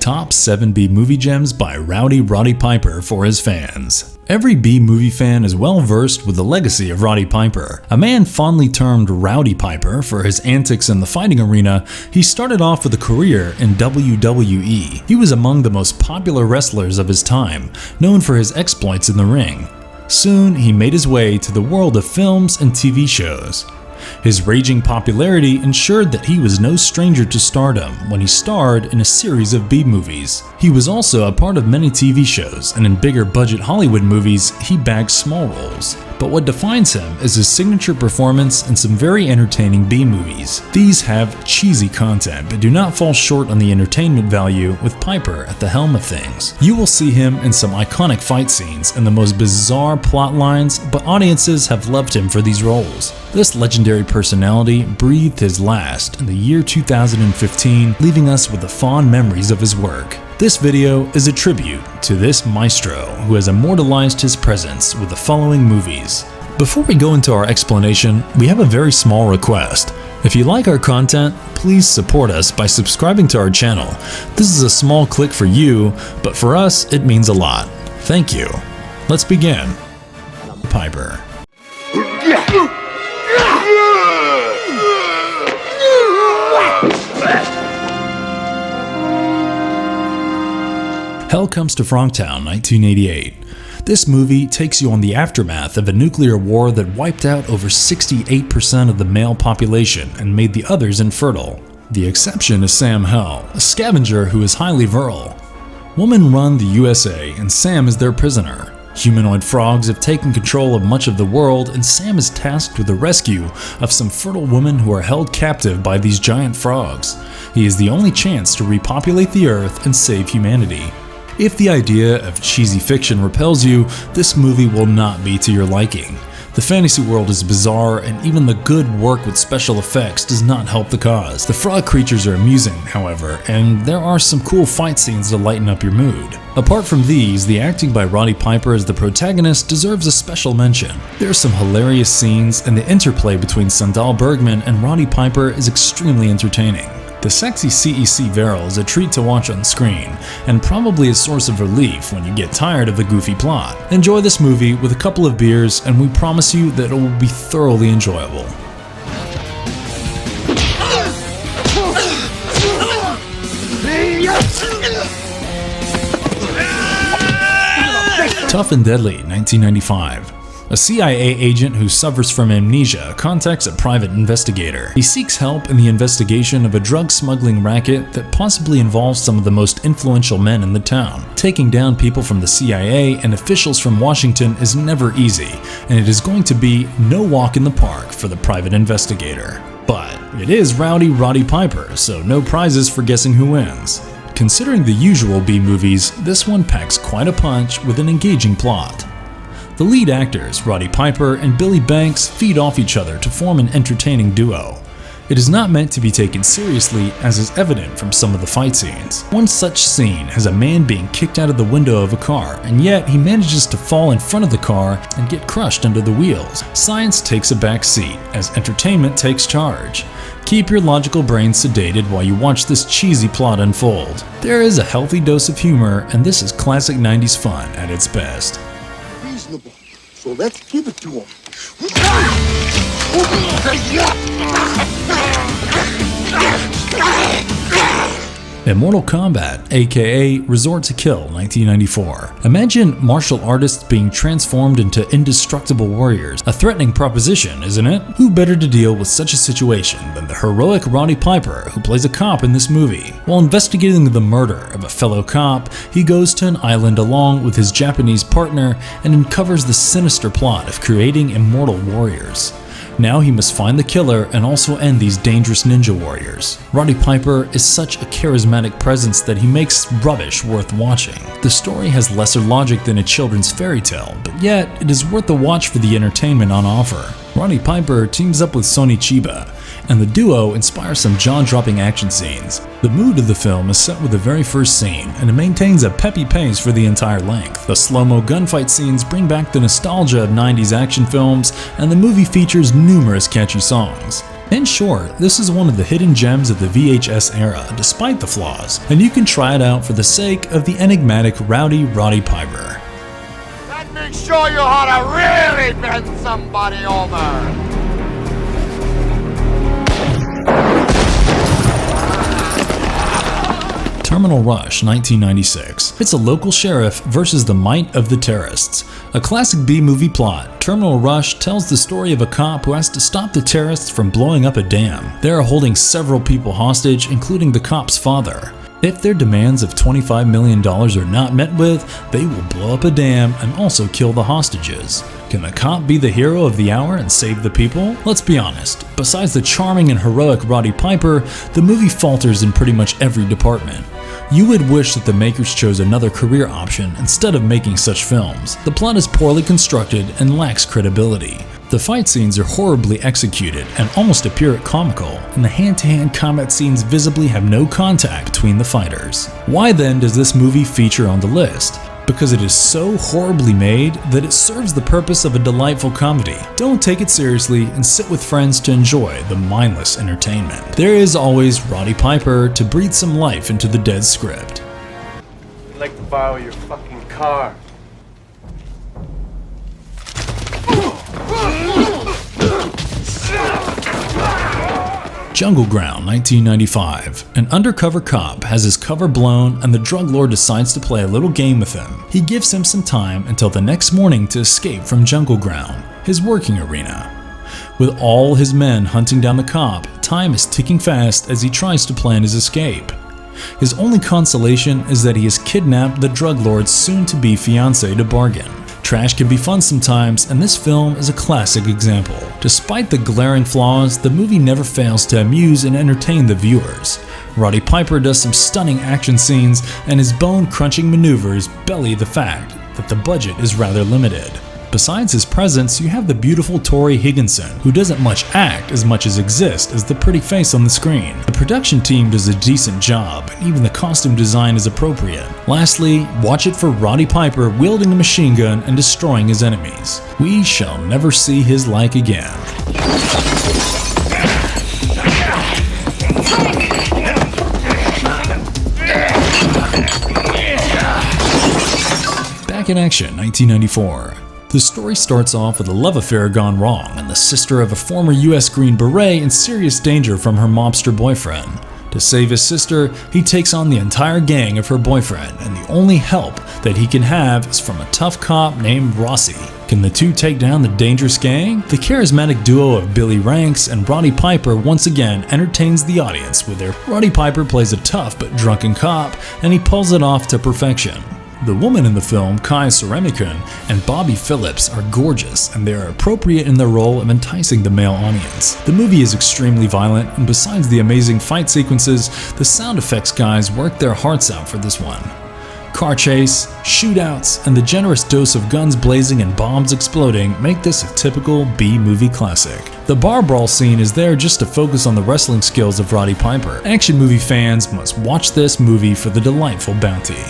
Top 7 B-Movie Gems by Roddy Piper for his fans. Every B-movie fan is well versed with the legacy of Roddy Piper. A man fondly termed Rowdy Piper for his antics in the fighting arena, he started off with a career in WWE. He was among the most popular wrestlers of his time, known for his exploits in the ring. Soon, he made his way to the world of films and TV shows. His raging popularity ensured that he was no stranger to stardom when he starred in a series of B-movies. He was also a part of many TV shows, and in bigger budget Hollywood movies, he bagged small roles. But what defines him is his signature performance in some very entertaining B-movies. These have cheesy content, but do not fall short on the entertainment value with Piper at the helm of things. You will see him in some iconic fight scenes and the most bizarre plot lines, but audiences have loved him for these roles. This legendary personality breathed his last in the year 2015, leaving us with the fond memories of his work. This video is a tribute to this maestro who has immortalized his presence with the following movies. Before we go into our explanation, we have a very small request. If you like our content, please support us by subscribing to our channel. This is a small click for you, but for us, it means a lot. Thank you. Let's begin. Piper. Hell Comes to Frogtown, 1988. This movie takes you on the aftermath of a nuclear war that wiped out over 68% of the male population and made the others infertile. The exception is Sam Hell, a scavenger who is highly virile. Women run the USA and Sam is their prisoner. Humanoid frogs have taken control of much of the world, and Sam is tasked with the rescue of some fertile women who are held captive by these giant frogs. He is the only chance to repopulate the earth and save humanity. If the idea of cheesy fiction repels you, this movie will not be to your liking. The fantasy world is bizarre, and even the good work with special effects does not help the cause. The frog creatures are amusing, however, and there are some cool fight scenes to lighten up your mood. Apart from these, the acting by Roddy Piper as the protagonist deserves a special mention. There are some hilarious scenes, and the interplay between Sandal Bergman and Roddy Piper is extremely entertaining. The sexy CEC Verrill is a treat to watch on screen, and probably a source of relief when you get tired of the goofy plot. Enjoy this movie with a couple of beers, and we promise you that it will be thoroughly enjoyable. Tough and Deadly, 1995. A CIA agent who suffers from amnesia contacts a private investigator. He seeks help in the investigation of a drug smuggling racket that possibly involves some of the most influential men in the town. Taking down people from the CIA and officials from Washington is never easy, and it is going to be no walk in the park for the private investigator. But it is Roddy Piper, so no prizes for guessing who wins. Considering the usual B-movies, this one packs quite a punch with an engaging plot. The lead actors, Roddy Piper and Billy Banks, feed off each other to form an entertaining duo. It is not meant to be taken seriously, as is evident from some of the fight scenes. One such scene has a man being kicked out of the window of a car, and yet he manages to fall in front of the car and get crushed under the wheels. Science takes a back seat, as entertainment takes charge. Keep your logical brain sedated while you watch this cheesy plot unfold. There is a healthy dose of humor, and this is classic 90s fun at its best. So let's give it to him. Immortal Combat, aka Resort to Kill, 1994. Imagine martial artists being transformed into indestructible warriors. A threatening proposition, isn't it? Who better to deal with such a situation than the heroic Roddy Piper, who plays a cop in this movie? While investigating the murder of a fellow cop, he goes to an island along with his Japanese partner and uncovers the sinister plot of creating immortal warriors. Now he must find the killer and also end these dangerous ninja warriors. Roddy Piper is such a charismatic presence that he makes rubbish worth watching. The story has lesser logic than a children's fairy tale, but yet it is worth the watch for the entertainment on offer. Roddy Piper teams up with Sonny Chiba, and the duo inspires some jaw-dropping action scenes. The mood of the film is set with the very first scene, and it maintains a peppy pace for the entire length. The slow-mo gunfight scenes bring back the nostalgia of 90s action films, and the movie features numerous catchy songs. In short, this is one of the hidden gems of the VHS era, despite the flaws, and you can try it out for the sake of the enigmatic Roddy Piper. That makes sure you how to really bend somebody over. Terminal Rush, 1996. It's a local sheriff versus the might of the terrorists. A classic B-movie plot, Terminal Rush tells the story of a cop who has to stop the terrorists from blowing up a dam. They are holding several people hostage, including the cop's father. If their demands of $25 million are not met with, they will blow up a dam and also kill the hostages. Can the cop be the hero of the hour and save the people? Let's be honest, besides the charming and heroic Roddy Piper, the movie falters in pretty much every department. You would wish that the makers chose another career option instead of making such films. The plot is poorly constructed and lacks credibility. The fight scenes are horribly executed and almost appear comical, and the hand-to-hand combat scenes visibly have no contact between the fighters. Why then does this movie feature on the list? Because it is so horribly made that it serves the purpose of a delightful comedy. Don't take it seriously and sit with friends to enjoy the mindless entertainment. There is always Roddy Piper to breathe some life into the dead script. I'd like to borrow your fucking car. Jungleground, 1995. An undercover cop has his cover blown and the drug lord decides to play a little game with him. He gives him some time until the next morning to escape from Jungleground, his working arena. With all his men hunting down the cop, time is ticking fast as he tries to plan his escape. His only consolation is that he has kidnapped the drug lord's soon-to-be fiancée to bargain. Trash can be fun sometimes, and this film is a classic example. Despite the glaring flaws, the movie never fails to amuse and entertain the viewers. Roddy Piper does some stunning action scenes, and his bone-crunching maneuvers belie the fact that the budget is rather limited. Besides his presence, you have the beautiful Tori Higginson, who doesn't much act as much as exist as the pretty face on the screen. The production team does a decent job, and even the costume design is appropriate. Lastly, watch it for Roddy Piper wielding a machine gun and destroying his enemies. We shall never see his like again. Back in Action, 1994. The story starts off with a love affair gone wrong and the sister of a former US Green Beret in serious danger from her mobster boyfriend. To save his sister, he takes on the entire gang of her boyfriend, and the only help that he can have is from a tough cop named Rossi. Can the two take down the dangerous gang? The charismatic duo of Billy Ranks and Roddy Piper once again entertains the audience with their Roddy Piper plays a tough but drunken cop, and he pulls it off to perfection. The woman in the film, Kai Saremikun, and Bobby Phillips are gorgeous, and they are appropriate in their role of enticing the male audience. The movie is extremely violent, and besides the amazing fight sequences, the sound effects guys work their hearts out for this one. Car chase, shootouts, and the generous dose of guns blazing and bombs exploding make this a typical B-movie classic. The bar brawl scene is there just to focus on the wrestling skills of Roddy Piper. Action movie fans must watch this movie for the delightful bounty.